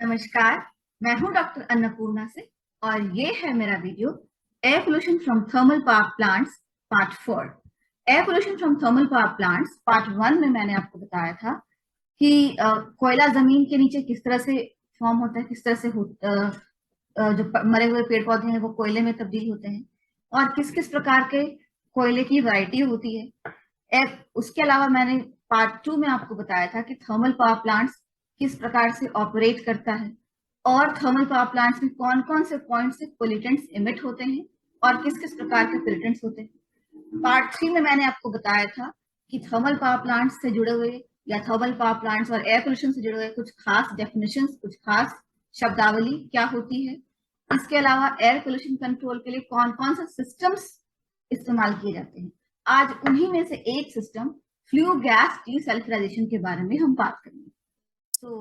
नमस्कार। मैं हूं डॉक्टर अन्नपूर्णा से और ये है मेरा video air pollution from thermal power plants part 4। Air pollution from thermal power plants part 1 में मैंने आपको बताया था कि कोयला जमीन के नीचे किस तरह से फॉर्म होता है, किस तरह से जो मरे हुए पेड़ पौधे हैं वो कोयले में तब्दील होते हैं और किस किस प्रकार के कोयले की वैरायटी होती है। उसके अलावा मैंने पार्ट 2 में आपको बताया था कि थर्मल पावर प्लांट्स किस प्रकार से ऑपरेट करता है और थर्मल पावर प्लांट्स में कौन कौन से पॉइंट से पोल्यूटेंट्स इमिट होते हैं और किस किस प्रकार के पोल्यूटेंट्स होते हैं। पार्ट 3 में मैंने आपको बताया था कि थर्मल पावर प्लांट्स से जुड़े हुए या थर्मल पावर प्लांट्स और एयर पोल्यूशन से जुड़े हुए कुछ खास डेफिनेशंस, कुछ खास शब्दावली क्या होती है। इसके अलावा एयर पोल्यूशन कंट्रोल के लिए कौन कौन से सिस्टम्स इस्तेमाल किए जाते हैं। आज उन्हीं में से एक सिस्टम फ्लू गैस डीसल्फ्यूराइजेशन के बारे में हम बात करेंगे। So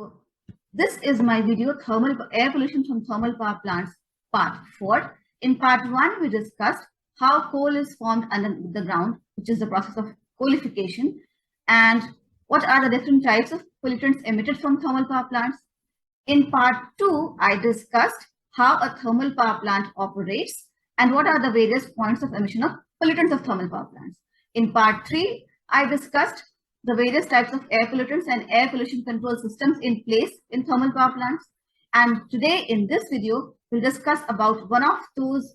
this is my video, thermal air pollution from thermal power plants, part 4. In part 1, we discussed how coal is formed under the ground, which is the process of coalification, and what are the different types of pollutants emitted from thermal power plants. In part 2, I discussed how a thermal power plant operates and what are the various points of emission of pollutants of thermal power plants. In part 3, I discussed the various types of air pollutants and air pollution control systems in place in thermal power plants. And today in this video, we'll discuss about one of those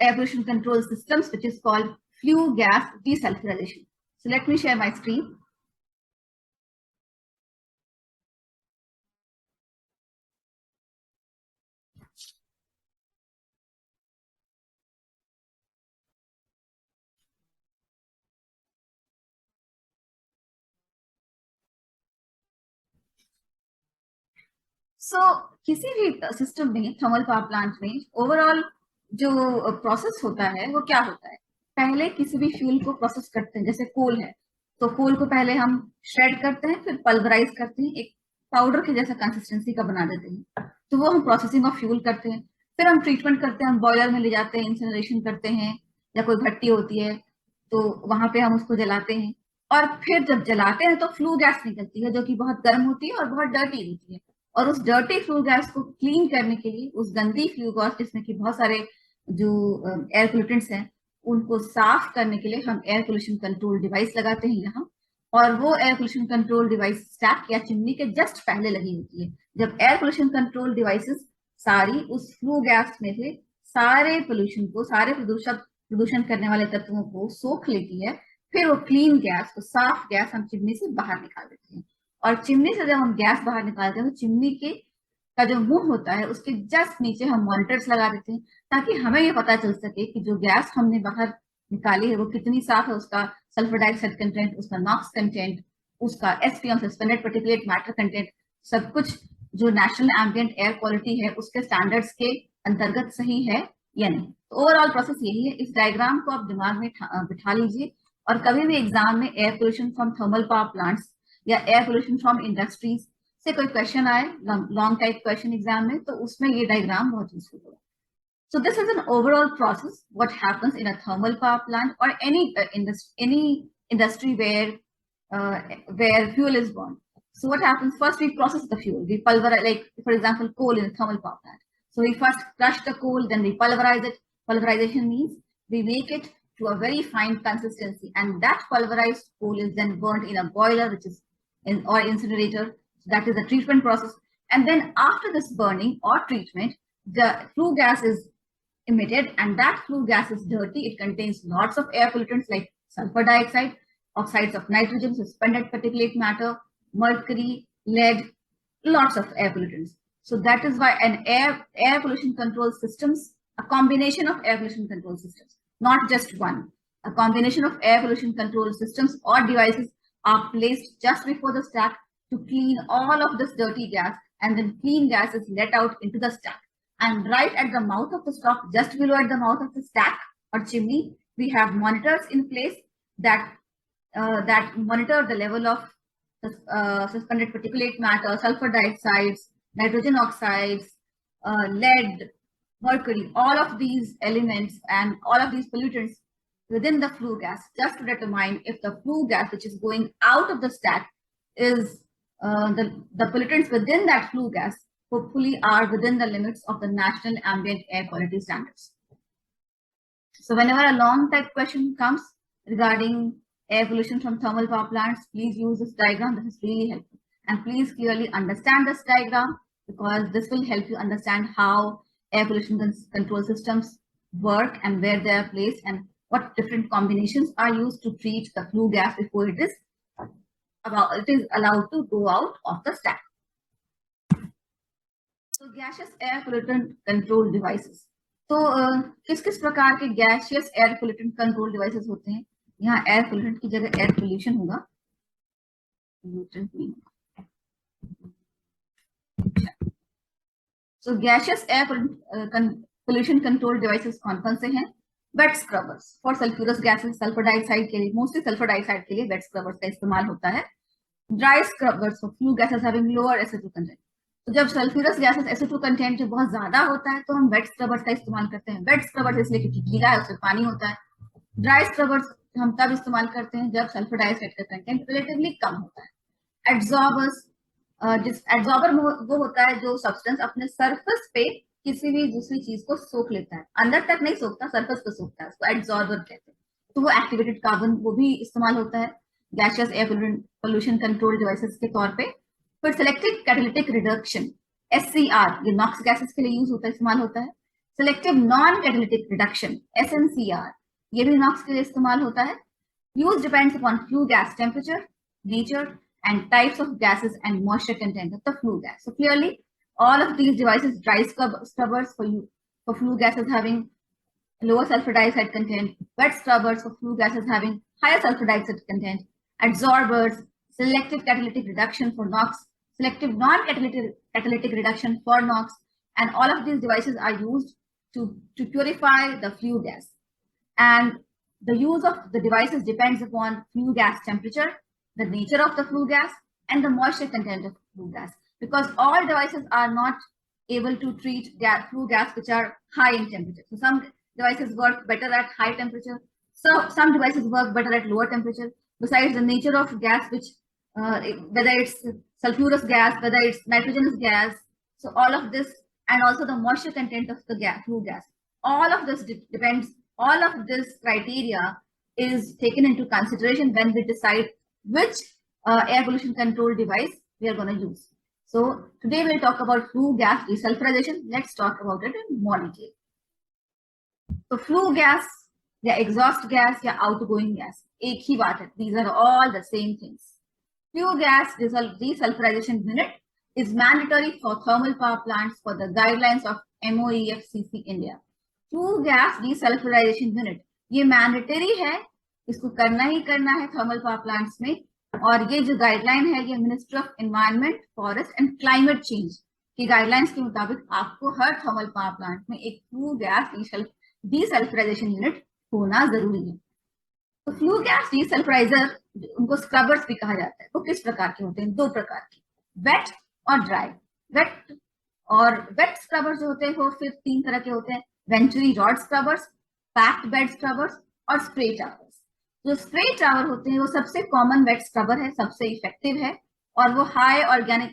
air pollution control systems, which is called flue gas desulfurization. So let me share my screen. किसी भी system में, thermal power plant में overall जो process होता है वो क्या होता है। पहले किसी भी फ्यूल को प्रोसेस करते हैं, जैसे कोल है तो कोल को पहले हम श्रेड करते हैं, फिर पल्वराइज करते हैं, एक पाउडर के जैसा कंसिस्टेंसी का बना देते हैं, तो वो हम प्रोसेसिंग ऑफ फ्यूल करते हैं। फिर हम ट्रीटमेंट करते हैं, हम बॉयलर में ले जाते हैं, इंसिनरेशन करते हैं, या कोई भट्टी होती है तो वहां पे हम उसको जलाते हैं। और फिर जब जलाते हैं तो फ्लू गैस निकलती है जो कि बहुत गर्म होती है और बहुत डर्टी होती है। और उस डर्टी फ्लू गैस को क्लीन करने के लिए, उस गंदी फ्लू गैस जिसमें कि बहुत सारे जो एयर पोल्यूटेंट्स हैं उनको साफ करने के लिए हम एयर पोल्यूशन कंट्रोल डिवाइस लगाते हैं यहाँ। और वो air pollution control device stack या चिमनी के जस्ट पहले लगी होती है। जब एयर पोल्यूशन कंट्रोल डिवाइसेस सारी उस फ्लू गैस में से सारे पोल्यूशन को, सारे प्रदूषण करने वाले तत्वों को सोख लेती है, फिर वो क्लीन गैस, वो साफ गैस हम चिमनी से बाहर निकाल देते हैं। और चिमनी से जब हम गैस बाहर निकालते हैं तो चिमनी के का जो मुंह होता है उसके जस्ट नीचे हम मॉनिटर्स लगा देते हैं, ताकि हमें ये पता चल सके कि जो गैस हमने बाहर निकाली है वो कितनी साफ है, उसका सल्फर डाइऑक्साइड कंटेंट, उसका नॉक्स कंटेंट, उसका SPM suspended particulate matter content, सब कुछ जो नेशनल एम्बिएंट एयर क्वालिटी है उसके स्टैंडर्ड्स के अंतर्गत सही है या नहीं। तो ओवरऑल प्रोसेस यही है। इस डायग्राम को आप दिमाग में बिठा लीजिए और कभी भी एग्जाम में air pollution from thermal power plants या एयर पोल्यूशन फ्रॉम इंडस्ट्रीज से कोई क्वेश्चन आए लॉन्ग टाइप क्वेश्चन एग्जाम में, तो उसमें ये डायग्राम बहुत यूजफुल होगा। So this is an overall process what happens in a thermal power plant or any industry where fuel is burned. So what happens? First we process the fuel. We pulverize, like for example, coal in a thermal power plant. So we first crush the coal, then we pulverize it. Pulverization means we make it to a very fine consistency, and that pulverized coal is then burnt in a boiler, which is or incinerator. So that is the treatment process. And then after this burning or treatment, the flue gas is emitted, and that flue gas is dirty. It contains lots of air pollutants like sulfur dioxide, oxides of nitrogen, suspended particulate matter, mercury, lead, lots of air pollutants. So that is why an air pollution control systems, a combination of air pollution control systems, not just one, a combination of air pollution control systems or devices are placed just before the stack to clean all of this dirty gas, and then clean gas is let out into the stack. And right at the mouth of the stock, just below at the mouth of the stack or chimney, we have monitors in place that that monitor the level of suspended particulate matter, sulfur dioxides, nitrogen oxides, lead, mercury, all of these elements and all of these pollutants within the flue gas, just to determine if the flue gas which is going out of the stack is the pollutants within that flue gas hopefully are within the limits of the national ambient air quality standards. So whenever a long type question comes regarding air pollution from thermal power plants, please use this diagram. This is really helpful. And please clearly understand this diagram, because this will help you understand how air pollution control systems work and where they are placed and what different combinations are used to treat the flue gas before it is allowed to go out of the stack. So gaseous air pollutant control devices. तो किस किस प्रकार के gaseous air pollutant control devices होते हैं? यहाँ air pollutant की जगह एयर पोल्यूशन होगा. So gaseous air pollution control devices कौन कौन से हैं? Wet scrubbers for sulphurous gases, sulphur dioxide के लिए, मोस्टली सल्फर डाइऑक्साइड के लिए वेट स्क्रबर्स का इस्तेमाल होता है. Dry scrubbers for flue gases having lower SO2 content. तो जब सल्फ्यूरस गैसेस SO2 कंटेंट जो बहुत ज्यादा होता है तो हम वेट स्क्रबर्स का इस्तेमाल करते हैं. वेट स्क्रबर्स इसलिए क्योंकि गीला है, उसमें पानी होता है. ड्राई स्क्रबर्स हम तब इस्तेमाल करते हैं जब सल्फर डाइऑक्साइड का कंटेंट रिलेटिवली कम होता है. एड्सॉर्बर्स, एड्सॉर्बर वो होता है जो सब्सटेंस अपने सरफेस पे किसी भी दूसरी चीज को सोख लेता है, अंदर तक नहीं सोखता, सरफेस पे सोखता है, उसको एड्सॉर्बर कहते हैं. तो वो एक्टिवेटेड कार्बन, वो भी इस्तेमाल होता है gaseous air pollution control devices के तौर पे. फिर सेलेक्टिव कैटालिटिक रिडक्शन SCR, ये नॉक्स गैसेस के लिए यूज होता है, इस्तेमाल होता है. Selective non catalytic reduction SNCR, ये भी नॉक्स के लिए इस्तेमाल होता है. Use depends upon flue gas temperature, nature and types of gases and moisture content of the flue gas. So clearly, all of these devices, dry scrubbers for flue gases having lower sulfur dioxide content, wet scrubbers for flue gases having higher sulfur dioxide content, adsorbers, selective catalytic reduction for NOx, selective non-catalytic reduction for NOx, and all of these devices are used to purify the flue gas. And the use of the devices depends upon flue gas temperature, the nature of the flue gas, and the moisture content of flue gas, because all devices are not able to treat flue gas which are high in temperature. So some devices work better at high temperature, so some devices work better at lower temperature. Besides the nature of gas, which whether it's sulfurous gas, whether it's nitrogenous gas, so all of this, and also the moisture content of the flue gas, all of this depends, all of this criteria is taken into consideration when we decide which air pollution control device we are going to use. So today we'll talk about flue gas desulfurization. Let's talk about it in more detail. So flue gas या exhaust gas या outgoing gas एक ही बात है. These are all the same things. Flue gas desulfurization unit is mandatory for thermal power plants for the guidelines of MOEFCC India. Flue gas desulfurization unit ये mandatory है, इसको करना ही करना है थर्मल पावर प्लांट्स में. और ये जो गाइडलाइन है ये ministry of environment, forest and climate change की गाइडलाइंस के मुताबिक आपको हर थर्मल पावर प्लांट में एक फ्लू गैस डीसल्फ्यूराइजेशन यूनिट होना जरूरी है. तो फ्लू गैस डीसल्फ्यूराइजर, उनको स्क्रबर्स भी कहा जाता है, वो किस प्रकार के होते हैं? दो प्रकार के, वेट और ड्राई. वेट स्क्रबर्स जो होते हैं वो फिर तीन तरह के होते हैं: venturi rod scrubbers, packed bed scrubbers और स्प्रे टावर्स. जो स्प्रे टावर होते हैं वो सबसे कॉमन वेट स्क्रबर है, सबसे इफेक्टिव है, और वो हाई ऑर्गेनिक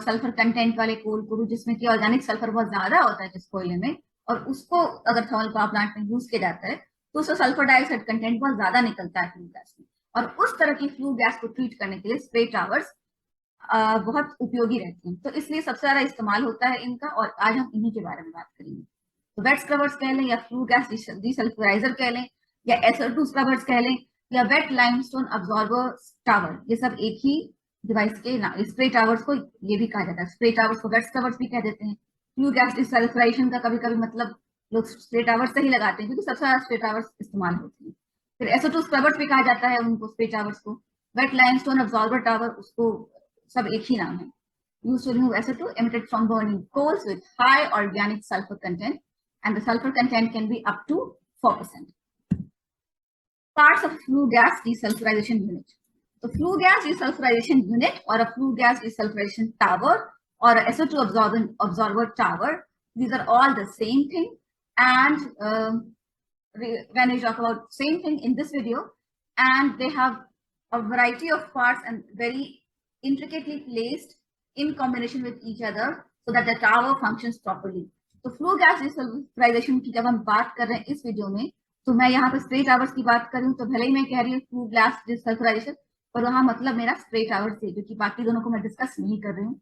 सल्फर कंटेंट वाले कोल को भी, जिसमें कि ऑर्गेनिक सल्फर बहुत ज्यादा होता है जिस कोयले में, और उसको अगर थर्मल पावर प्लांट में यूज किया जाता है तो उसका सल्फर डाइऑक्साइड कंटेंट बहुत ज्यादा निकलता है फ्लू गैस में. और उस तरह की फ्लू गैस को ट्रीट करने के लिए स्प्रे टावर्स बहुत उपयोगी रहते हैं. तो इसलिए सबसे ज्यादा इस्तेमाल होता है इनका, और आज हम इन्हीं के बारे में बात करेंगे. तो वेट स्क्रबर्स कह लें या फ्लू गैस डीसल्फ्यूराइजर कह लें या SO2 स्क्रबर्स कह लें या वेट लाइमस्टोन अब्जॉर्बर टावर, ये सब एक ही डिवाइस के नाम. स्प्रे टावर्स को ये भी कहा जाता है, स्प्रे टावर्स को वेट स्क्रबर्स भी कह देते हैं. फ्लू गैस डिसल्फ्यूराइजेशन का कभी कभी मतलब लोग स्प्रे टावर्स से ही लगाते हैं क्योंकि सबसे ज्यादा स्प्रे टावर्स इस्तेमाल होते हैं. फिर SO2 स्क्रबर्स भी कहा जाता है उनको, स्प्रे टावर्स को. वेट लाइमस्टोन अब्जॉर्बर टावर, उसको सब एक ही नाम है. Used to remove SO2 emitted from burning coals with high organic sulfur content, and the sulfur content can be up to 4%. Parts of flue gas desulfurization unit. So flue gas desulfurization unit or a flue gas desulfurization tower or a SO2 absorber tower, these are all the same thing. And when we talk about same thing in this video, and they have a variety of parts and very intricately placed in combination with each other so that the tower functions properly. तो flue gas डिसल्फ्यूराइजेशन की जब हम बात कर रहे हैं इस video में, तो मैं यहाँ पे स्प्रे टावर्स की बात कर रही हूँ, तो भले ही मैं कह रही हूँ फ्लू गैस डिसल्फ्यूराइजेशन, पर वहां मतलब मेरा स्प्रे टावर से, जो कि बाकी दोनों को मैं डिस्कस नहीं कर रही हूँ।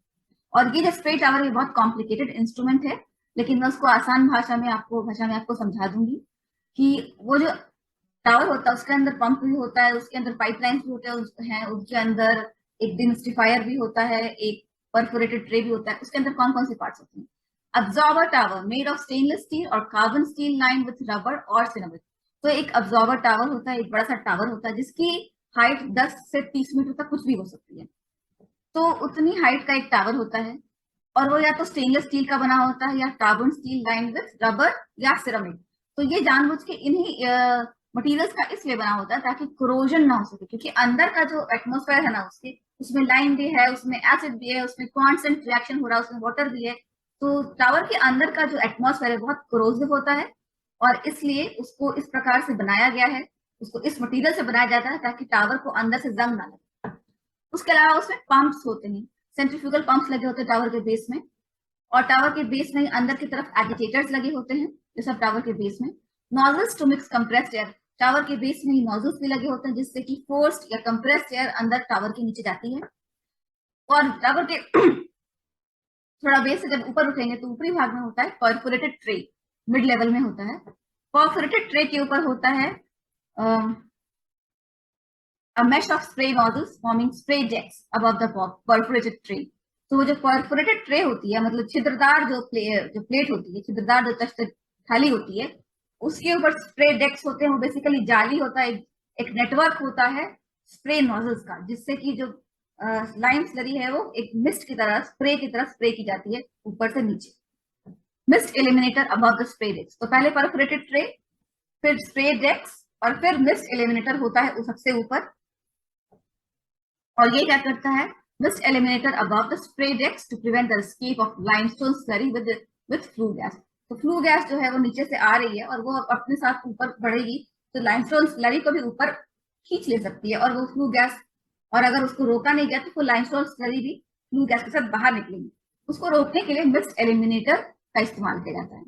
और ये जो स्प्रे टावर ये बहुत कॉम्प्लिकेटेड इंस्ट्रूमेंट है, लेकिन मैं उसको आसान भाषा में आपको समझा दूंगी कि वो जो टावर होता है उसके अंदर पंप भी होता है, उसके अंदर पाइपलाइंस भी होते हैं, उसके अंदर एक डिमिस्टिफायर भी होता है, एक परफोरेटेड ट्रे भी होता है। उसके अंदर कौन कौन से पार्ट्स होते हैं? Absorber tower made of stainless steel और carbon steel line with rubber और सिरेमिक। तो एक अब्जॉर्बर टावर होता है, एक बड़ा सा टावर होता है जिसकी हाइट 10 से 30 मीटर तक कुछ भी हो सकती है। तो उतनी हाइट का एक टावर होता है, और वो या तो स्टेनलेस स्टील का बना होता है या carbon steel line with rubber या सिरेमिक। तो ये जानबूझ के इन्हीं मटेरियल्स का इसलिए बना होता है ताकि क्रोजन ना हो सके, क्योंकि अंदर का जो एटमोस्फेयर है ना उसके, उसमें लाइम भी है, उसमें एसिड भी है, उसमें कांस्टेंट रिएक्शन हो रहा है, उसमें वाटर भी है। तो टावर के अंदर का जो एटमोस्फेयर है बहुत क्रोजिव होता है, और इसलिए उसको इस प्रकार से बनाया गया है, उसको इस मटेरियल से बनाया जाता है ताकि टावर को अंदर से जंग ना लगे। उसके अलावा उसमें पंप्स होते हैं, सेंट्रीफ्यूगल पंप्स लगे होते हैं टावर के बेस में, और टावर के बेस में अंदर की तरफ एजिटेटर्स लगे होते हैं, ये सब टावर के बेस में। Nozzles to mix compressed air, tower के बेस में ही नॉजल्स भी लगे होते हैं जिससे कि फोर्स्ड या कंप्रेस्ड एयर अंदर टावर के नीचे जाती है। और टावर के थोड़ा बेस से जब ऊपर उठेंगे तो ऊपरी भाग में होता है परफोरेटेड ट्रे, मिड लेवल में होता है। परफोरेटेड ट्रे के ऊपर होता है a mesh of spray nozzles forming spray jets above the perforated tray. तो वो जो परफोरेटेड ट्रे होती है, मतलब छिद्रदार जो प्लेट होती है, छिद्रदार जो थाली होती है, उसके ऊपर स्प्रे डेक्स होते हैं। वो बेसिकली जाली होता है, एक नेटवर्क होता है स्प्रे नोजल्स का, जिससे कि जो लाइम स्लरी है वो एक मिस्ट की तरह स्प्रे की जाती है ऊपर से नीचे। Mist eliminator above the spray decks, तो पहले परफोरेटेड ट्रे, फिर स्प्रे डेक्स, और फिर मिस्ट एलिमिनेटर होता है सबसे ऊपर। और ये क्या करता है? Mist eliminator above the spray decks to prevent the escape of limestone slurry with flue gas. तो फ्लू गैस जो है वो नीचे से आ रही है और वो अपने साथ ऊपर बढ़ेगी, तो लाइमस्टोन स्लरी को भी ऊपर खींच ले सकती है, और वो फ्लू गैस, और अगर उसको रोका नहीं गया तो वो लाइमस्टोन स्लरी भी फ्लू गैस के साथ बाहर निकलेगी। उसको रोकने के लिए मिस्ट एलिमिनेटर का इस्तेमाल किया जाता है।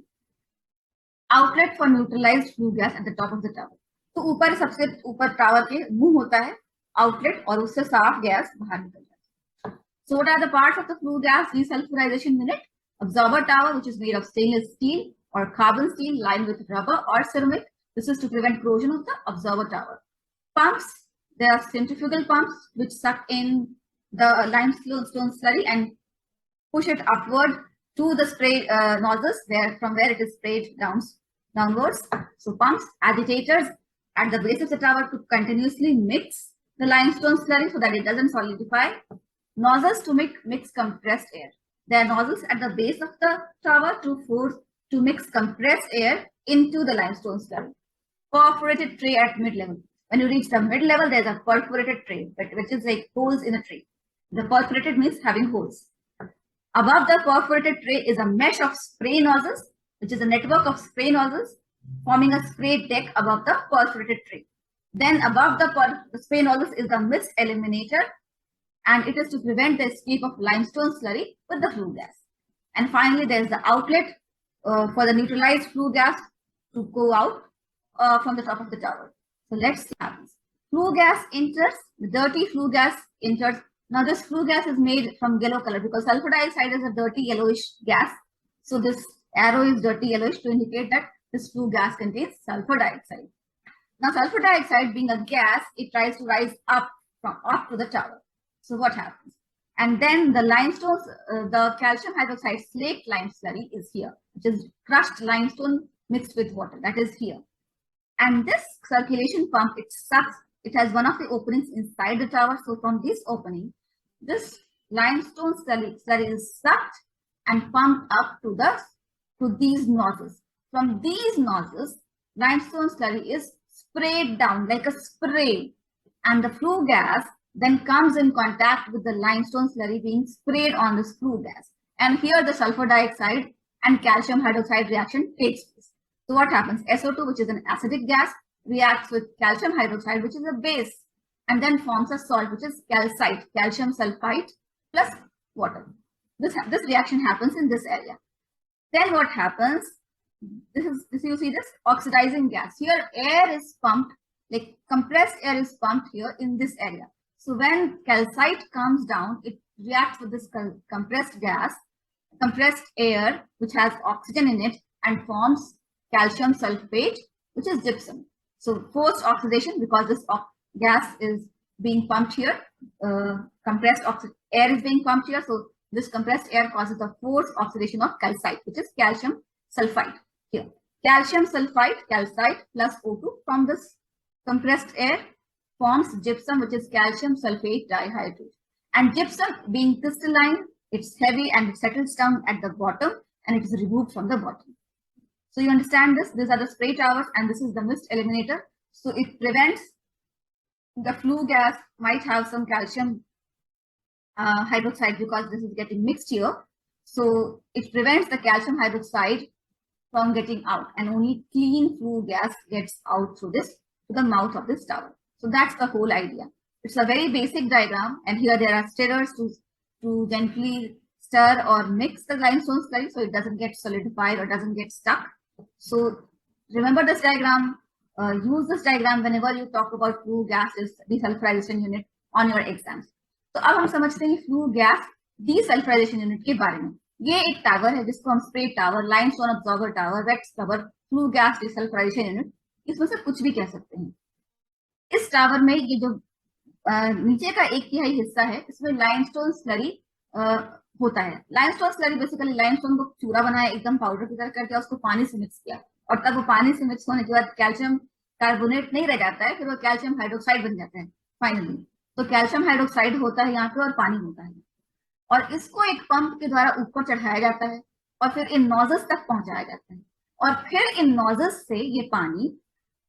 Outlet for neutralised flue gas at the top of the tower, तो ऊपर सबसे ऊपर टावर के मुंह होता है आउटलेट, और उससे साफ गैस बाहर निकल जाती है। So what are the parts of the flue gas desulfurization unit? Absorber tower, which is made of stainless steel or carbon steel lined with rubber or ceramic. This is to prevent corrosion of the absorber tower. Pumps, there are centrifugal pumps which suck in the limestone slurry and push it upward to the spray nozzles, from where it is sprayed downwards. So pumps, agitators at the base of the tower to continuously mix the limestone slurry so that it doesn't solidify. Nozzles to mix compressed air. There are nozzles at the base of the tower to mix compressed air into the limestone slurry. Perforated tray at mid-level. When you reach the mid-level, there's a perforated tray, which is like holes in a tray. The perforated means having holes. Above the perforated tray is a mesh of spray nozzles, which is a network of spray nozzles forming a spray deck above the perforated tray. Then above the spray nozzles is the mist eliminator, and it is to prevent the escape of limestone slurry with the flue gas. And finally, there is the outlet for the neutralized flue gas to go out from the top of the tower. So let's see what happens. Flue gas enters, the dirty flue gas enters. Now this flue gas is made from yellow color because sulfur dioxide is a dirty yellowish gas. So this arrow is dirty yellowish to indicate that this flue gas contains sulfur dioxide. Now sulfur dioxide being a gas, it tries to rise up to the tower. So what happens? And then the limestone, the calcium hydroxide slaked lime slurry is here, which is crushed limestone mixed with water, that is here. And this circulation pump, it has one of the openings inside the tower. So from this opening, this limestone slurry is sucked and pumped up to these nozzles. From these nozzles, limestone slurry is sprayed down like a spray, and the flue gas then comes in contact with the limestone slurry being sprayed on this flue gas. And here the sulfur dioxide and calcium hydroxide reaction takes place. So what happens? SO2, which is an acidic gas, reacts with calcium hydroxide, which is a base, and then forms a salt, which is calcite, calcium sulfite plus water. this reaction happens in this area. Then what happens? This you see this oxidizing gas. Here air is pumped, like compressed air is pumped here in this area. So when calcite comes down, it reacts with this compressed gas, compressed air, which has oxygen in it, and forms calcium sulfate, which is gypsum. So forced oxidation, because this gas is being pumped here, compressed air is being pumped here. So this compressed air causes the forced oxidation of calcite, which is calcium sulfite here. Calcium sulfite, calcite plus O2 from this compressed air forms gypsum, which is calcium sulfate dihydrate. And gypsum being crystalline, it's heavy and it settles down at the bottom and it is removed from the bottom. So you understand this? These are the spray towers and this is the mist eliminator. So it prevents the flue gas might have some calcium hydroxide because this is getting mixed here. So it prevents the calcium hydroxide from getting out, and only clean flue gas gets out through this to the mouth of this tower. So that's the whole idea. It's a very basic diagram, and here there are stirrers to gently stir or mix the limestone slurry so it doesn't get solidified or doesn't get stuck. So remember this diagram. Use this diagram whenever you talk about flue gases desulfurization unit on your exams. तो अब हम समझते हैं flu gas desulphurisation unit के बारे में. ये एक टावर है जिसको हम spray tower, limestone absorber tower, wet scrubber, flue gas desulphurisation unit, इसमें से कुछ भी कह सकते हैं. इस टावर में ये जो नीचे का 1/3 हिस्सा है, इसमें लाइमस्टोन स्लरी होता है. लाइमस्टोन स्लरी बेसिकली लाइमस्टोन को चूरा बनाया, एकदम पाउडर की तरह करके उसको पानी से मिक्स किया, और तब वो पानी से मिक्स होने के बाद कैल्शियम कार्बोनेट नहीं रह जाता है, फिर वो कैल्शियम हाइड्रोक्साइड बन जाता है फाइनली. तो कैल्शियम हाइड्रोक्साइड होता है यहाँ पे और पानी होता है, और इसको एक पंप के द्वारा ऊपर चढ़ाया जाता है और फिर इन नोजल्स तक पहुंचाया जाता है, और फिर इन नोजल्स से ये पानी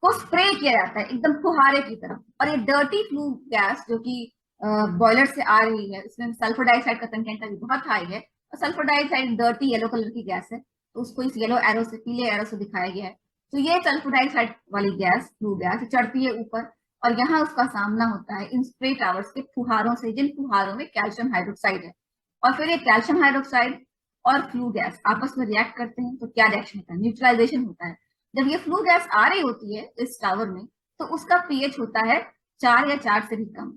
को स्प्रे किया जाता है एकदम फुहारे की तरह. और ये डर्टी फ्लू गैस जो कि बॉयलर से आ रही है, इसमें सल्फर डाइऑक्साइड का कंटेंट अभी बहुत हाई है, और sulphur dioxide dirty yellow colour की गैस है, तो उसको इस येलो एरो से, पीले एरो से दिखाया गया है. तो ये सल्फर डाइऑक्साइड वाली गैस, फ्लू गैस, चढ़ती है ऊपर, और यहाँ उसका सामना होता है इन स्प्रे टावर्स के फुहारों से, जिन फुहारों में कैल्शियम हाइड्रोक्साइड है. और फिर ये कैल्शियम हाइड्रोक्साइड और फ्लू गैस आपस में रिएक्ट करते हैं, तो क्या रिएक्शन होता है? न्यूट्रलाइजेशन होता है. जब ये फ्लू गैस आ रही होती है इस टावर में, तो उसका पीएच होता है 4 या 4 से भी कम,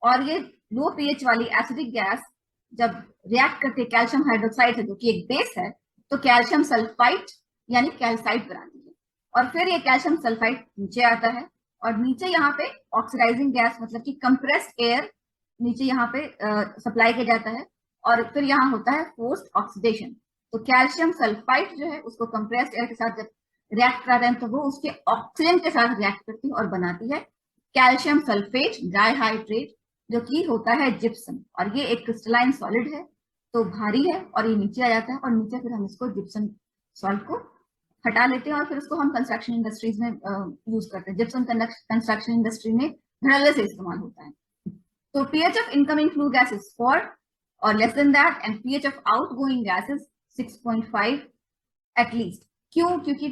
और ये लो पीएच वाली एसिडिक गैस जब रिएक्ट करती है कैल्शियम हाइड्रोक्साइड है जो कि एक बेस है, तो कैल्शियम सल्फाइड यानी कैल्साइट बनाती है. और फिर ये कैल्शियम सल्फाइड नीचे आता है, और नीचे यहाँ पे ऑक्सीडाइजिंग गैस मतलब कि कंप्रेस्ड एयर नीचे यहाँ पे सप्लाई किया जाता है, और फिर यहाँ होता है फोर्स्ड ऑक्सीडेशन. तो कैल्शियम सल्फाइड जो है उसको कंप्रेस्ड एयर के साथ जब रिएक्ट कराते हैं तो वो उसके ऑक्सीजन के साथ रिएक्ट करती है और बनाती है कैल्शियम सल्फेट डाइहाइड्रेट, जो कि होता है जिप्सम. और ये एक क्रिस्टलाइन सॉलिड है, तो भारी है, और ये नीचे आ जाता है, और नीचे फिर हम इसको जिप्सम सॉल्ट को हटा लेते हैं, और फिर उसको हम कंस्ट्रक्शन इंडस्ट्रीज में यूज करते हैं. जिप्सम कंस्ट्रक्शन इंडस्ट्री में धड़ल्ले से इस्तेमाल होता है. तो pH of incoming flue gas is 4 और less than that, and pH of outgoing gas is 6.5 at least. क्यों? क्योंकि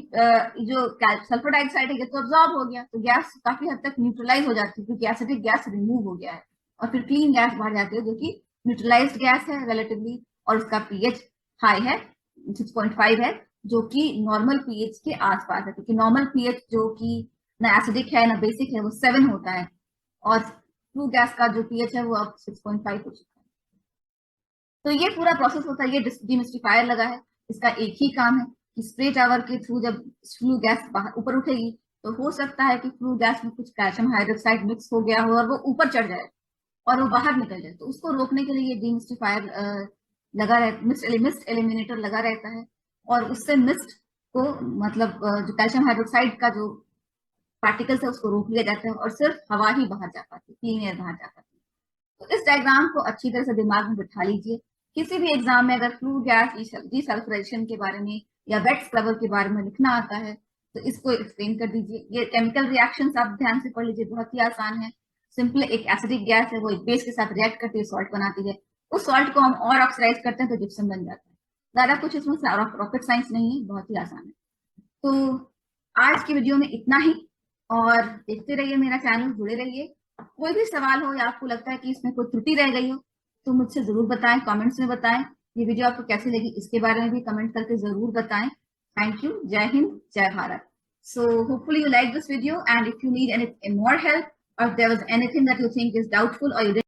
जो सल्फर डाइऑक्साइड है ये तो अब्सॉर्ब हो गया, तो गैस काफी हद तक न्यूट्रलाइज हो जाती है, क्योंकि एसिडिक गैस रिमूव हो गया है, और फिर क्लीन गैस बाहर जाती है जो कि न्यूट्रलाइज्ड गैस है रिलेटिवली, और उसका पीएच हाई है, 6.5 है, जो कि नॉर्मल पीएच के आसपास है. क्योंकि नॉर्मल पीएच जो कि ना एसिडिक है ना बेसिक है, वो 7 होता है, और फ्लू गैस का जो पीएच है वो अब 6.5 हो चुका है. तो ये पूरा प्रोसेस होता है. ये डिमिस्टिफायर लगा है, इसका एक ही काम है कि स्प्रे टावर के थ्रू जब फ्लू गैस ऊपर उठेगी तो हो सकता है कि फ्लू गैस में कुछ कैल्शियम हाइड्रोक्साइड मिक्स हो गया हो और वो ऊपर चढ़ जाए और वो बाहर निकल जाए. तो उसको रोकने के लिए ये डिमिस्टिफायर लगा रहता, मिस्ट एलिमिनेटर लगा रहता है, और उससे मिस्ट को मतलब जो कैल्शियम हाइड्रोक्साइड का जो पार्टिकल्स है उसको रोक लिया जाता है, और सिर्फ हवा ही बाहर जा पाती है, क्लीन एयर बाहर जा पाती है. तो इस डायग्राम को अच्छी तरह से दिमाग में बिठा लीजिए. किसी भी एग्जाम में अगर फ्लू गैस डीसल्फराइजेशन के बारे में या वेट स्क्रबर के बारे में लिखना आता है तो इसको एक्सप्लेन कर दीजिए. ये केमिकल रिएक्शंस आप ध्यान से पढ़ लीजिए, बहुत ही आसान है. सिंपल एक एसिडिक गैस है, वो एक बेस के साथ रिएक्ट करती है, सॉल्ट बनाती है. उस सॉल्ट को हम और ऑक्सीडाइज करते हैं तो जिप्सम बन जाता है. ज्यादा कुछ इसमें रॉकेट साइंस नहीं है, बहुत ही आसान है. तो आज की वीडियो में इतना ही, और देखते रहिए मेरा चैनल, जुड़े रहिए. कोई भी सवाल हो या आपको लगता है कि इसमें कोई त्रुटि रह गई हो तो मुझसे जरूर बताएं, कमेंट्स में बताएं. ये वीडियो आपको कैसी लगी इसके बारे में भी कमेंट करके जरूर बताएं। Thank you. जय हिंद, जय Bharat. So hopefully you like this video, and if you need any more help or if there was anything that you think is doubtful or you didn't